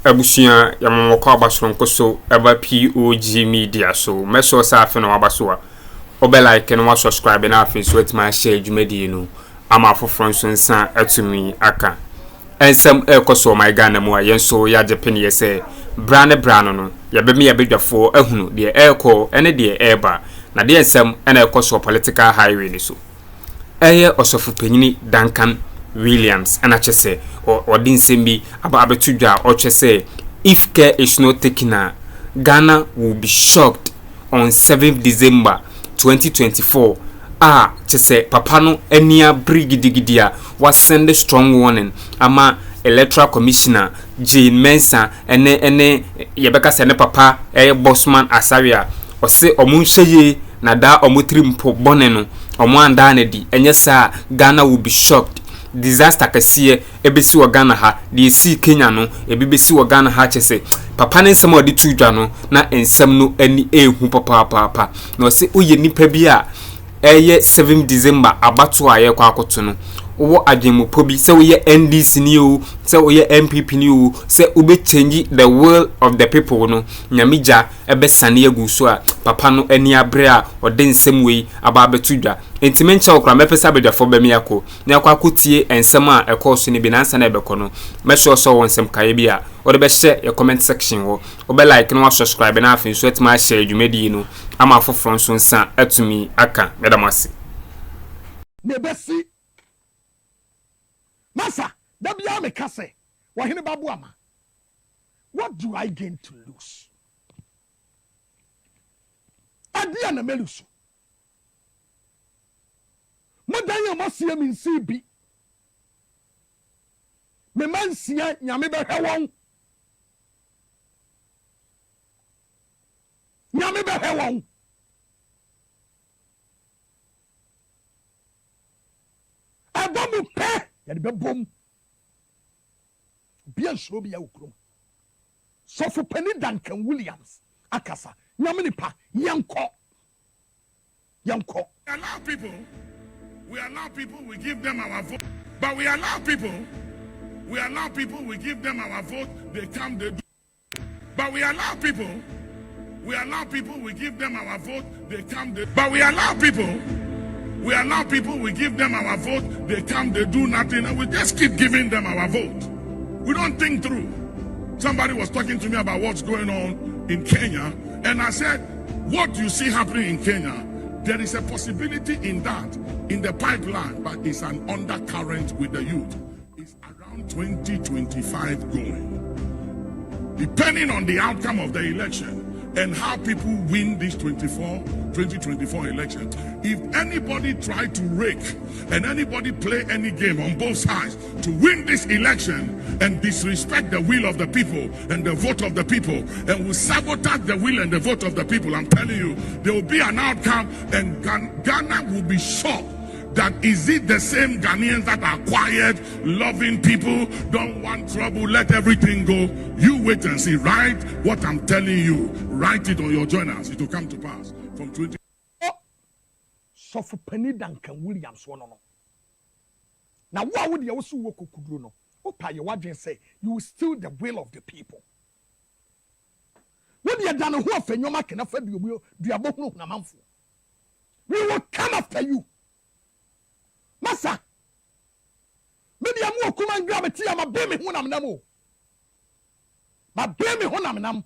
Abusia yamamoko abasonko so eba POG Media so meso sa afi no abaso obe like no subscribe na afi so etima share dwumadi no ama afoforo nso nsa atumi aka ensem ekoso my Ghana mu ayenso ya Japan yese brane no yabemi yabedwafo ahunu de eko ene de eba na de ensem ena ekoso political highway ni so eye osofu panyini Duncan Williams and achese or din sembi aba abetudwa or chese if care is not taken, Ghana will be shocked on 7th December 2024. Chese papano enia brigidigidia was send a strong warning ama electoral commissioner Jane Mensa ene yebeka sene papa bossman Asaria or say omunsheye na da omutrimpo boneno omwanda nedi enye sa Ghana will be shocked. Disaster kasiye ebesi wa Ghana ha de si Kenya no ebibesi wa Ghana ha chese papa ne nsem odi tudwa no na ensem no ani ehu papa no se oye nipa bi a eye 7 December abato aye kwa akoto no wo adwemupo bi se oye NDC ni o se oye NPP ni o se obe change the will of the people no nyamija ebe sane aguso a papa no ani abre a ode nsem wei aba betudwa entimencha okra mepesa bedwafo bemi akọ na akwa akotie ensem a ekoso ni bi nansa na ebekọ no meso so wonsem kaye bi a ode be share your comment section wo obe like no subscribe na afin so etima share dwumadi no ama afoforo nso nsa atumi aka medamase nebesi Masa, dabia me kase, wahine Bawumia. What do I gain to lose? Adia na melusu. Modanya masiye min sibi. Me mansiya nyame be hewon. Nyame be hewon. Adamu pe yade be bom bia nso bia ukrom so for penny Duncan Williams akasa nyamini pa yanko we allow people we give them our vote, but we allow people we give them our vote, they come they do, but we allow people we give them our vote, they come they, but we allow people we give them our vote, they come, they do nothing, and we just keep giving them our vote. We don't think through. Somebody was talking to me about what's going on in Kenya, and I said, what you see happening in Kenya, there is a possibility in that, in the pipeline, but it's an undercurrent with the youth. It's around 2025 going. Depending on the outcome of the election, and how people win this 2024 election. If anybody try to rake and anybody play any game on both sides to win this election and disrespect the will of the people and the vote of the people and will sabotage the will and the vote of the people, I'm telling you, there will be an outcome and Ghana will be shocked. That is it the same Ghanaians that are quiet, loving people, don't want trouble, let everything go? You wait and see. Write what I'm telling you. Write it on your journals. It will come to pass from 20. So for penny Duncan Williams one no. Now what would you also work kudro no? Opa your wadwen say you will steal the will of the people. When you done who of nyoma kana fa duabo no na manfo. We will come after you. Masa, many are more common gravity. I'm a baby honam. My baby honam.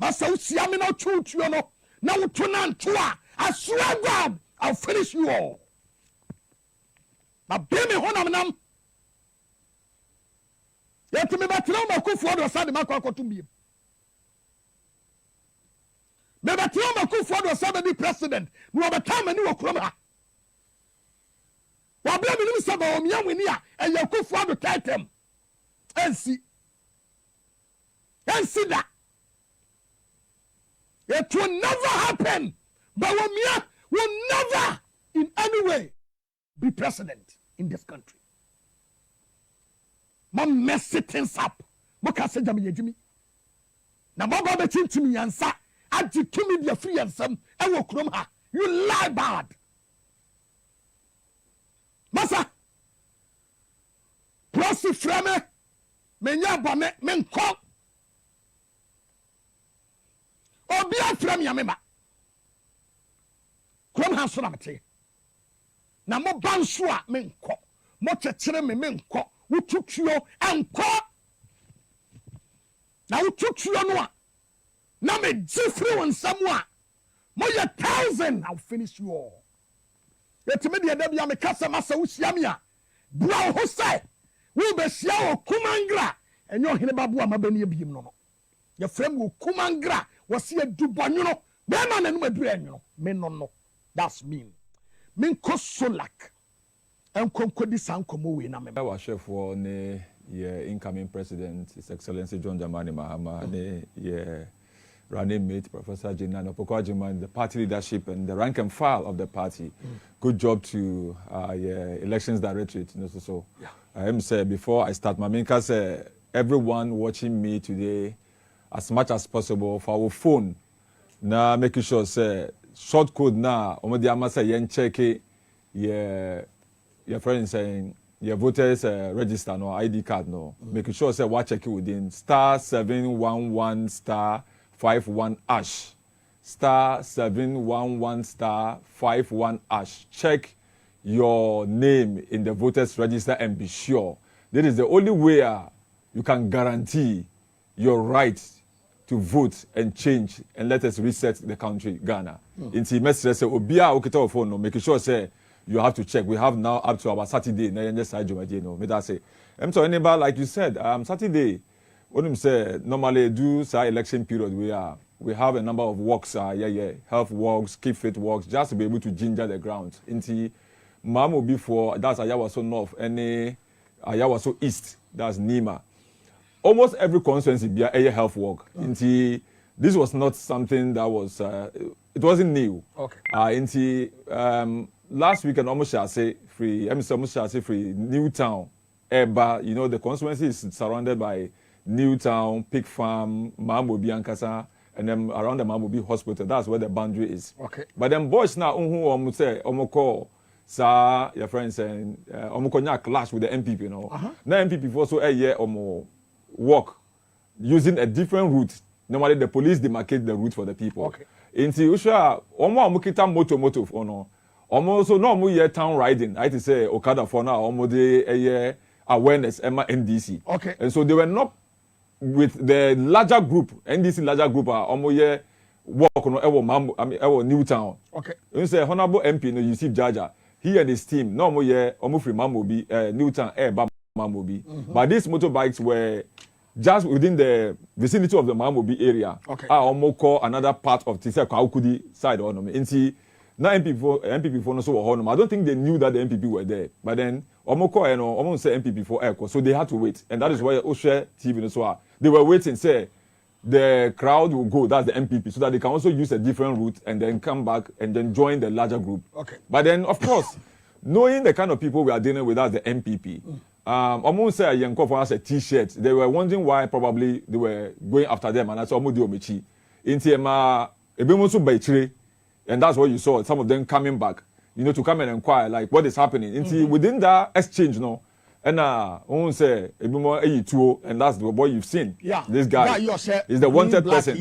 Masa, Siamino, true, you know. Now, Tunan, I swear God, I'll finish you all. My baby honam. Yet to me, but no more Akuffo or Sadi Mako to me. Maybe Akuffo or Sadi president, no other time and you Akroma. Wabia minister Bawumia winia and Akuffo Addo title and see that it will never happen. Bawumia will never in any way be president in this country. Mom messy things up. Moka se jami yejimi. Na baba be chintimi yansa. Aji tumi dia free and some. Ewo krom ha. You lie bad. Masa, prosi frame, menya bone, menko, obi afra me amema krom ha so na mete na mo banso a menko mo kyekere me menko wotutuo enko na wotutuo no a na me different one somewhere mo ye 1,000 I'll finish you all etime de da bia me kasa masa wusia me a bra ho sai wo be sia o kumangra enyo hene babu amabani abiem no ye frem wo kumangra wo se adubonwono be ma nanu adura enwono me no that's mean min ko solak en konkodi sankomo we na me our chef for ne incoming president His Excellency John Dramani Mahama ne running mate Professor Jinano Pokwajiman, the party leadership and the rank and file of the party. Good job to elections directorate. So I am say before I start, my main say everyone watching me today, as much as possible for our phone. Now making sure say short code now. Omodi amasa yen check it. Your friend saying your voters register no ID card no. Making sure say what check it within *711 *51 # *711 *51 #. Check your name in the voters register and be sure. That is the only way you can guarantee your right to vote and change and let us reset the country, Ghana. Inti message say obia okita phone no, make sure say you have to check. We have now up to our Saturday. Na yenye side no. Me that say. So anybody like you said, Saturday. What him say normally do say election period we have a number of works health works, keep fit works, just to be able to ginger the ground. Inti Mamo before that's Ayawaso North, any Ayawaso East, that's Nima. Almost every constituency be a health work. Inti this was not something that was it wasn't new. Okay. Inti last weekend almost shall say free Newtown, Eba, you know the constituency is surrounded by Newtown, Pig Farm, Mamobi Ankasa, and then around the Mamobi Hospital. That's where the boundary is. Okay. But then boys now, say, omoko, sa your friends saying, omoko nya clash with the NPP, you know. Now NPP for so a year or more work using a different route. Normally the police demarcate the route for the people. Okay. Inti usha omo amukita moto for no. Omo so no mu year town riding. I to say Okada for now omo de a year awareness Emma NDC. Okay. And so they were not with the larger group, NDC larger group omo ye work on ewo Newtown. Okay. You say honorable MP no Yusuf Jaja. He and his team no omo ye omo free Mamobi Newtown Mamobi. But these motorbikes were just within the vicinity of the Mamobi area. Okay. Omo call another part of Tise Kwaukudi side or no. Inti na MPP for no so honor. I don't think they knew that the MPP were there. But then omo call omo say MPP for air, so they had to wait. And that is why Oshe TV no so they were waiting, say the crowd will go, that's the MPP, so that they can also use a different route and then come back and then join the larger group. Okay. But then, of course, knowing the kind of people we are dealing with as the MPP, almost say a young couple has a T-shirt. They were wondering why probably they were going after them, and that's almost the omichi. And that's what you saw, some of them coming back, you know, to come and inquire, like, what is happening. Within that exchange, no, and say and that's the boy you've seen. Yeah. This guy is the wanted person.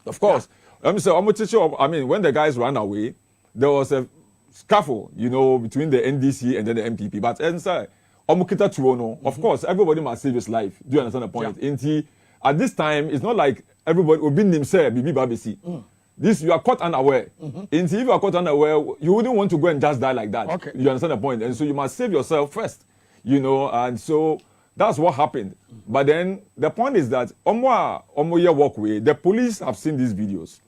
Of course. I mean, when the guys ran away, there was a scuffle, you know, between the NDC and then the MPP. But of course, everybody must save his life. Do you understand the point? Yeah. At this time, it's not like everybody will be himself, This you are caught unaware. If you are caught unaware, you wouldn't want to go and just die like that. Okay. You understand the point? And so you must save yourself first. You know, and so that's what happened. But then the point is that Omoye walkway, the police have seen these videos.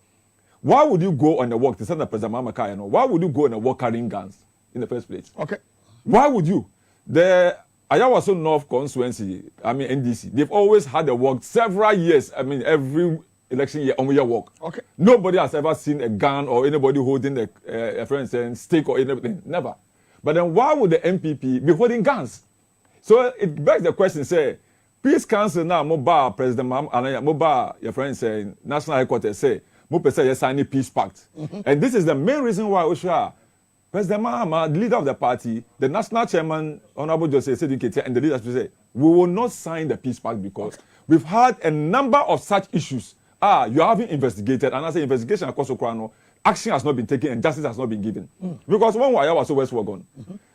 Why would you go on a walk to send the President Mahama? Why would you go on a walk carrying guns in the first place? Okay. Why would you? The Ayawaso North constituency, NDC, they've always had a walk several years. Every election year, Omoye walk. Okay. Nobody has ever seen a gun or anybody holding a stick or anything. Never. But then why would the MPP be holding guns? So it begs the question, say, Peace Council now, Moba, President Mahama, Moba, your friend saying, National Headquarters say, Moba say, yes, sign peace pact. And this is the main reason why Osha, President Mahama, the leader of the party, the national chairman, Honorable Joseph Sedikete, and the leaders say, we will not sign the peace pact because we've had a number of such issues you haven't investigated, and I say investigation Akuffo Krano, action has not been taken and justice has not been given. Because when Yaa was West gone,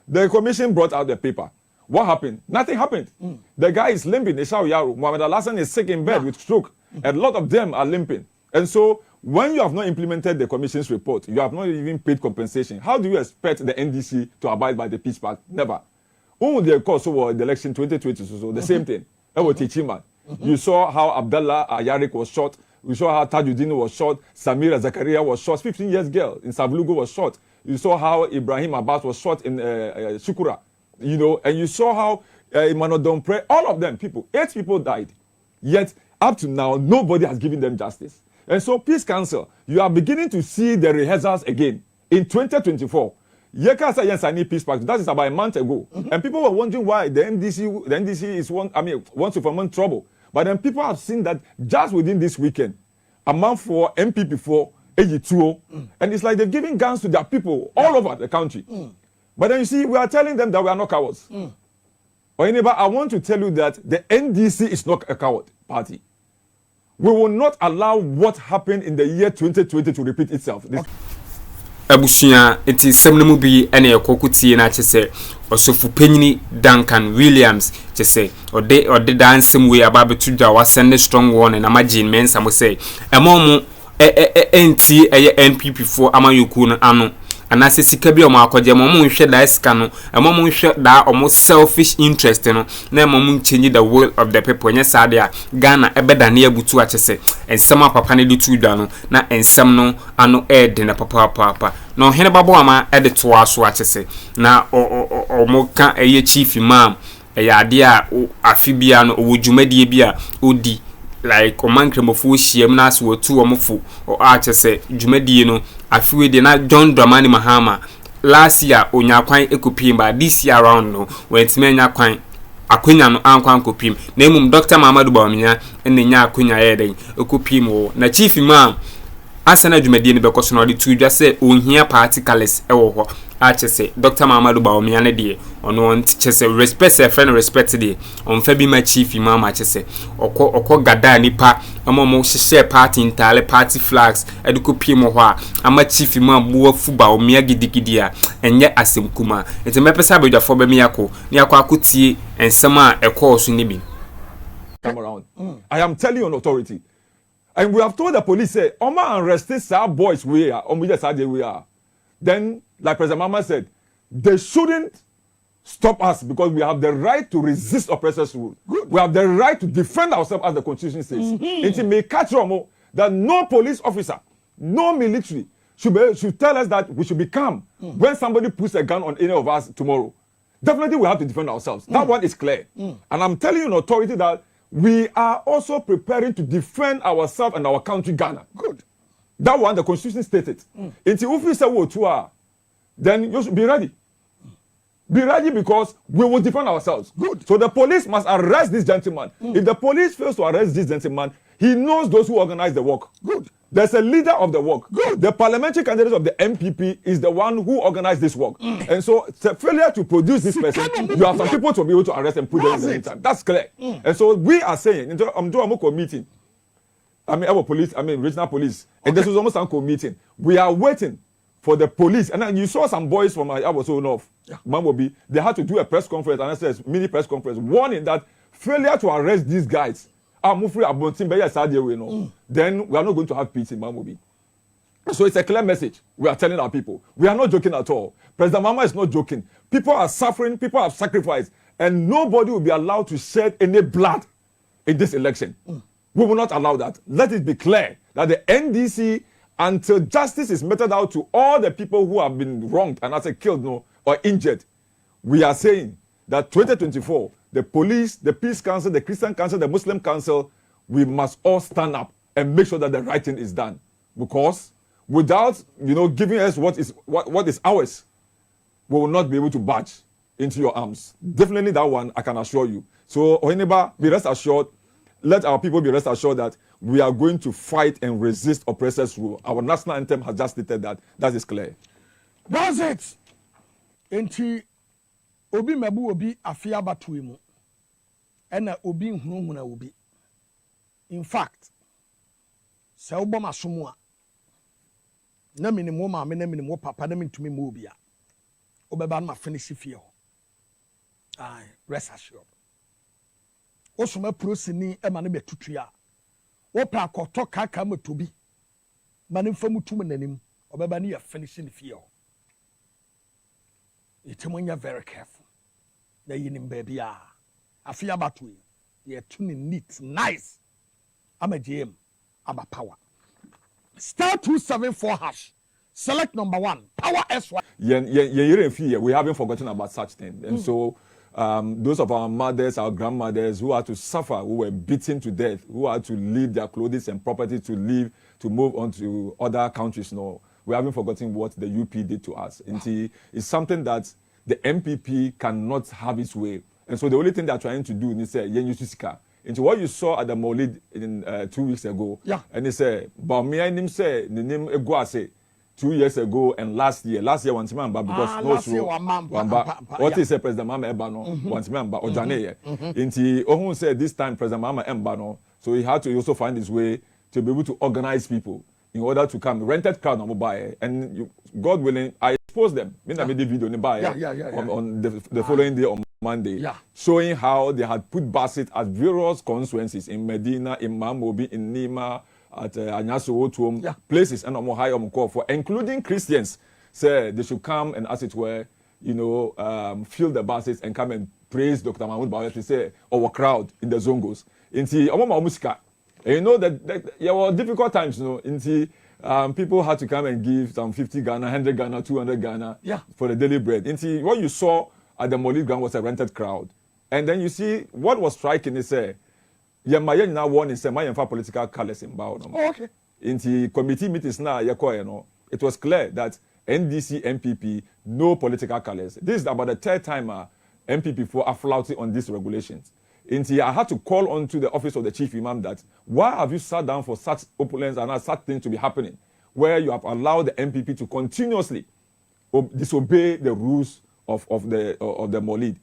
the commission brought out the paper. What happened? Nothing happened. The guy is limping. Mohammed Al-Hassan is sick in bed with stroke. A lot of them are limping. And so when you have not implemented the commission's report, you have not even paid compensation. How do you expect the NDC to abide by the peace pact? Never. When the course of the election 2020, so the same thing. You saw how Abdallah Ayarik was shot. You saw how Tajuddin was shot. Samira Zakaria was shot. 15 years girl in Sablugo was shot. You saw how Ibrahim Abbas was shot in Shukura. You know, and you saw how Emmanuel Dompre, all of them, 8 people died. Yet, up to now, nobody has given them justice. And so, Peace Council, you are beginning to see the rehearsals again. In 2024, Yeka said, yes, I need peace pact. That is about a month ago. And people were wondering why the NDC wants to foment trouble. But then people have seen that just within this weekend, a month for NPP for AG2, and it's like they're giving guns to their people all over the country. But then you see, we are telling them that we are not cowards. Or anybody, I want to tell you that the NDC is not a coward party. We will not allow what happened in the year 2020 to repeat itself. Abusuya enti semnemu bi ene ekokutie na chese osofu penyini Duncan Williams chese ode dansem we ababetuja wa send strong warning na magin mensa mo say emomu enti eye NPP for amayuku no ano anase sika bi omo akwaje mo nhwe da sika no mo nhwe da omo selfish interest no na mo change the will of the people nya sade a Ghana ebeda na abutu achese ensem papa ne de tudwa no na ensem no ano ed na papa no hene babo ama ede to aso achese na omo ka eye chief imam ade a afibia no owudwumadie bi a odi like omankremofo hiem na aso otu omofo o achese dwumadie no afiwe de na John Dramani Mahama last year onyakwan ekopim ba this year around no wentime nyakwan akonya no ankwan kopim na emum Dr. Muhammadu Bawumia enne nya akonya yeden ekopim wo na chief imam asana dwumadie ne bekoso no de tudwa se ohia particles ewo ho achese Dr. Muhammadu Bawumia ne de ono chese respect a friend respect de on fa bi ma chief imam achese okọ gada nipa amomo hye party intale party flags edukopim ho a ama chief imam buwa fu Bawumia gidigidi a enye asemkuma enti mepesa abadwafo ba mi yakọ ni yakọ akotie ensem a ekọ so ni bi come around. I am telling you on authority. And we have told the police, say, Oma arrested our boys we are, we are. Then, like President Mahama said, they shouldn't stop us because we have the right to resist oppressors' rule. We have the right to defend ourselves as the Constitution says. It may catch that no police officer, no military should tell us that we should be calm when somebody puts a gun on any of us tomorrow. Definitely we have to defend ourselves. That one is clear. And I'm telling you in authority that we are also preparing to defend ourselves and our country, Ghana. Good. That one, the Constitution stated. Then you should be ready. Be ready because we will defend ourselves. Good. So the police must arrest this gentleman. If the police fails to arrest this gentleman, he knows those who organize the work. Good. There's a leader of the work. Good. The parliamentary candidate of the NPP is the one who organized this work. And so, the failure to produce this person, you have some people to be able to arrest and put them in the meantime. That's clear. And so, we are saying, I'm doing a meeting. Our police, regional police. Okay. And this is almost a meeting. We are waiting for the police. And then you saw some boys from Akroma North, Mamobi, they had to do a press conference, and I said, mini press conference, warning that failure to arrest these guys, then we are not going to have peace in Mamobi. So it's a clear message we are telling our people. We are not joking at all. President Mahama is not joking. People are suffering, people have sacrificed, and nobody will be allowed to shed any blood in this election. We will not allow that. Let it be clear that the NDC, until justice is meted out to all the people who have been wronged and killed or injured, we are saying that 2024, the police, the Peace Council, the Christian Council, the Muslim Council, we must all stand up and make sure that the right thing is done. Because without, giving us what is ours, we will not be able to barge into your arms. Definitely that one, I can assure you. So, Oheneba, be rest assured, let our people be rest assured that we are going to fight and resist oppressors' rule. Our national anthem has just stated that. That is clear. That's it. Enti obi mebu obi afia batuimu. Ena obi nhunhuna obi. In fact, se obo masomo a na minimum ma me na minimum papa na mintumi mu obi a obeba na finish fie ho ai rest assured osoma prosini e ma na betutu a wo pa akoto kaka matobi ma ne mfa mutum nanim obeba na ya finish ne fie ho itemonya very careful na yinim baby a afia batwe ye tuni neat nice ama jm aba power star 274 hash select number 1 power sy we haven't forgotten about such things. And so those of our mothers, our grandmothers who had to suffer, who were beaten to death, who had to leave their clothes and property to leave, to move on to other countries, no, we haven't forgotten what the UP did to us. And it's something that the NPP cannot have its way. And so the only thing they're trying to do is say, yaa0čkěd. Into what you saw at the Maulid in 2 weeks ago, and they say, Bawumia nim say, the name Eguase 2 years ago and last year one time because no true what is President Mahama Ebano one time or Jane into Ohun said this time President Mahama Ebano, so he had to also find his way to be able to organize people in order to come rented crowd on mobile and God willing I exposed them I made the video on the following day on Monday showing how they had put buses at various constituencies in Medina, in Mamobi, in Nima, at Nya0čkěd, places and high for including Christians say they should come and as it were fill the buses and come and praise Dr. Mahmoud Bawumia to say our crowd in the Zongos inti musika that there were difficult times people had to come and give some 50 Ghana, 100 Ghana, 200 Ghana for the daily bread. What you saw at the Maulid ground was a rented crowd. And then you see what was striking is now one is my political colors in Bawumia. Oh, okay. In the committee meetings now, it was clear that NDC, MPP, no political colors. This is about the third time MPP are flouting on these regulations. I had to call on to the office of the chief imam that why have you sat down for such opulence and such things to be happening, where you have allowed the MPP to continuously disobey the rules of the Maulid.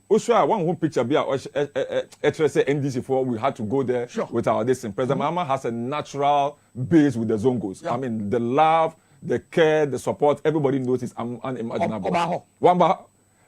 Usha one who picture be NDC for we had to go there with our this. President Mahama has a natural base with the Zongos. I mean the love, the care, the support, everybody knows it's unimaginable.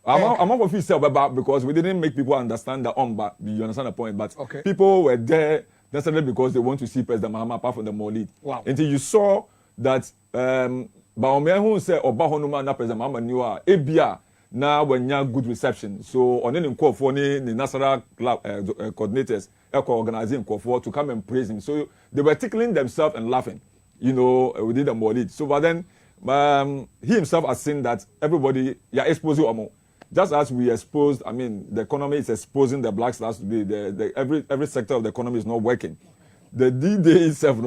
I'm not going to because we didn't make people understand the but you understand the point. But people were there necessarily because they want to see President Mahama apart from the Maulid. Wow. Until you saw that Bawumia who said Obahonuma na President Mahama knew Ebia now when you good reception. So on any call for the national coordinators, organizing call for to come and praise him. So they were tickling themselves and laughing, within the Maulid. So but then he himself has seen that everybody exposed you. Just as we exposed, the economy is exposing the blacks last today. Every sector of the economy is not working. The D-Day itself,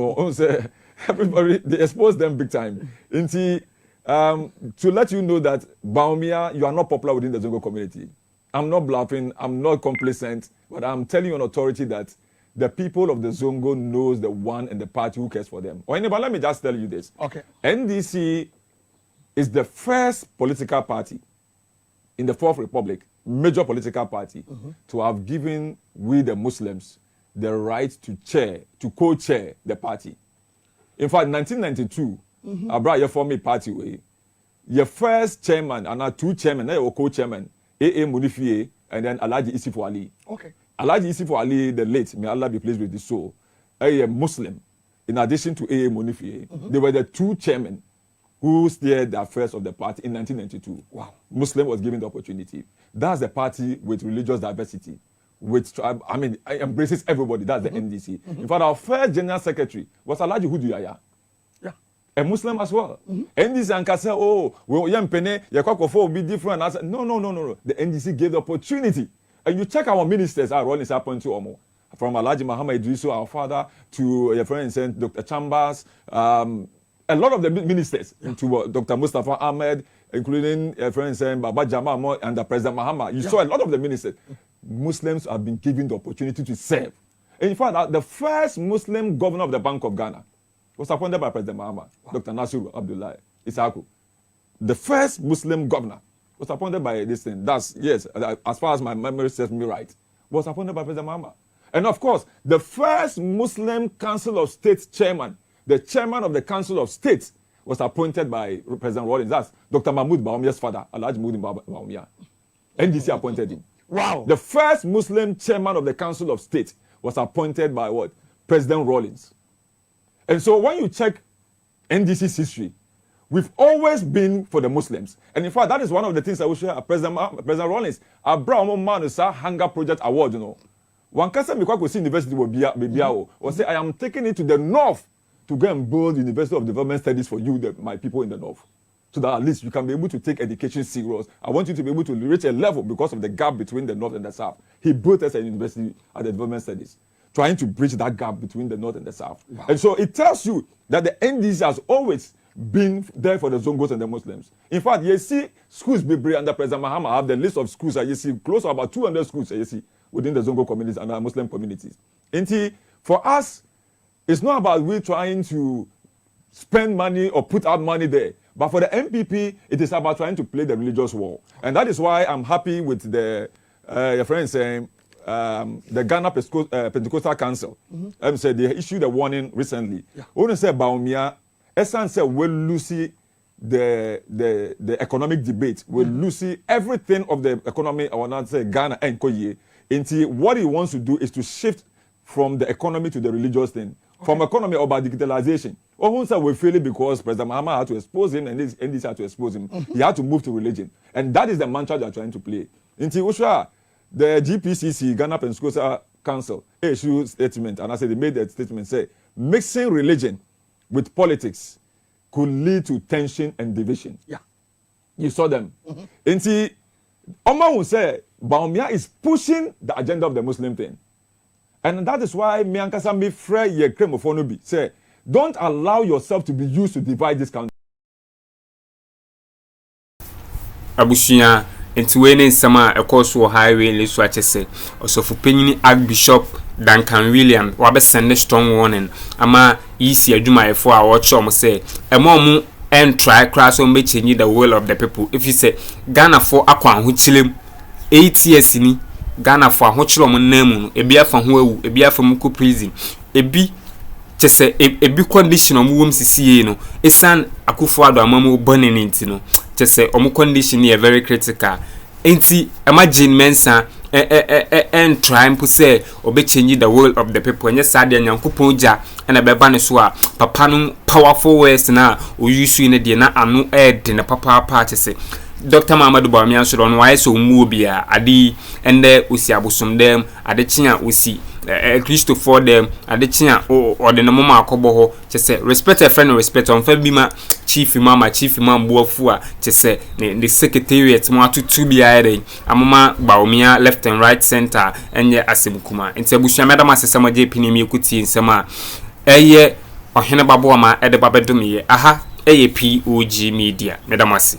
everybody, they expose them big time. To let you know that Bawumia, you are not popular within the Zongo community. I'm not bluffing, I'm not complacent, but I'm telling you on authority that the people of the Zongo knows the one and the party who cares for them. But let me just tell you this. Okay. NDC is the first political party in the Fourth Republic, major political party, to have given we the Muslims the right to co-chair the party. In fact, 1992, I brought your former party your first chairman and two chairmen, your co-chairman, A.A. Munifie and then Alhaji Isifu Ali. Okay. Alhaji Isifu Ali, the late, may Allah be pleased with his soul, a Muslim, in addition to A.A. Munifie, they were the two chairmen who steered the affairs of the party in 1992. Wow. Muslim was given the opportunity. That's the party with religious diversity, with embraces everybody. That's the NDC. In fact, our first general secretary was Alhaji Hudu Yaya. Yeah. A Muslim as well. NDC and say, Akuffo will be different. I said, no. The NDC gave the opportunity. And you check our ministers, our role is happening to Omo. From Alhaji Mahama Idrisu, our father, to your friend Dr. Chambers, a lot of the ministers, to Dr. Mustafa Ahmed, including friends saying Baba Jama and the President Mahama. You saw a lot of the ministers. Muslims have been given the opportunity to serve. In fact, the first Muslim governor of the Bank of Ghana was appointed by President Mahama, Dr. Nasiru Abdullahi Isaku. The first Muslim governor was appointed by this thing. That's, yes, as far as my memory serves me right, was appointed by President Mahama. And of course, the first Muslim Council of State chairman, the chairman of the Council of State, was appointed by President Rawlings. That's Dr. Mahmoud Bawumia's father, Alhaji Mahmoud Bawumia. NDC appointed him. Wow. The first Muslim chairman of the Council of State was appointed by what? President Rawlings. And so when you check NDC's history, we've always been for the Muslims. And in fact, that is one of the things I will share. President Rawlings, I brought one man to Hunger Project Award, you know. One can say, University will say, I am taking it to the north to go and build University of Development Studies for you, my people in the north. So that at least you can be able to take education serious. I want you to be able to reach a level because of the gap between the north and the south. He built us a university at the Development Studies, trying to bridge that gap between the north and the south. Wow. And so it tells you that the NDC has always been there for the Zongos and the Muslims. In fact, you see schools be under President Mahama have the list of schools that you see close to about 200 schools you see within the Zongo communities and our Muslim communities. And for us, it's not about we trying to spend money or put out money there. But for the NPP, it is about trying to play the religious war. And that is why I'm happy with the your friend saying the Ghana Pentecostal Council. Said they issued a warning recently. When say Bawumia, essence said we'll lose the economic debate. We'll lose everything of the economy. I want to say Ghana and Koye. Into what he wants to do is to shift from the economy to the religious thing. From economy about digitalization. Or said we feel it because President Mahama had to expose him and this NDC had to expose him. He had to move to religion. And that is the mantra they are trying to play. Into Usha, the GPCC, Ghana Pentecostal Council, issued a statement, and I said they made that statement, say, mixing religion with politics could lead to tension and division. Yeah. You saw them. Into Oma will say, Bawumia is pushing the agenda of the Muslim thing. And that is why me and Kasami Frey ye Kremofonobi say, don't allow yourself to be used to divide this country. Abushia into any summer a course for highway in Lia0čkěd. Also for penny Archbishop Duncan William, Wabe send a strong warning. Ama easy a Juma for our chum say, a mom and try crash on making the will of the people. If you say Ghana for Aquan who chill him 8 years in Ghana for Hochrom name, a beer from who a beer from Muku prison, a be say a big condition of whom see no, a son Akuffo Addo Mamu burning into no, say omu condition here very critical. Ain't imagine mensa and trying to say or change the world of the people and yes, I didn't Kupunja and a bebaniswa, papanum powerful ways now, we use in a dinner and no aid in a papa party say. Dr. Mahama Bawumia should on why so mubia adi and there we see abusum them at the china we see Christo for them at the china or the mama koboho just say respect a friend respect on Febima chief imam buafua just say the secretariat mwatu to be adding amama Bawumia left and right center and ye asimukuma in Sebusha madam as sama jpini mi kuti in sama eye ohene babuama ede babedumi aha POG Media madam asi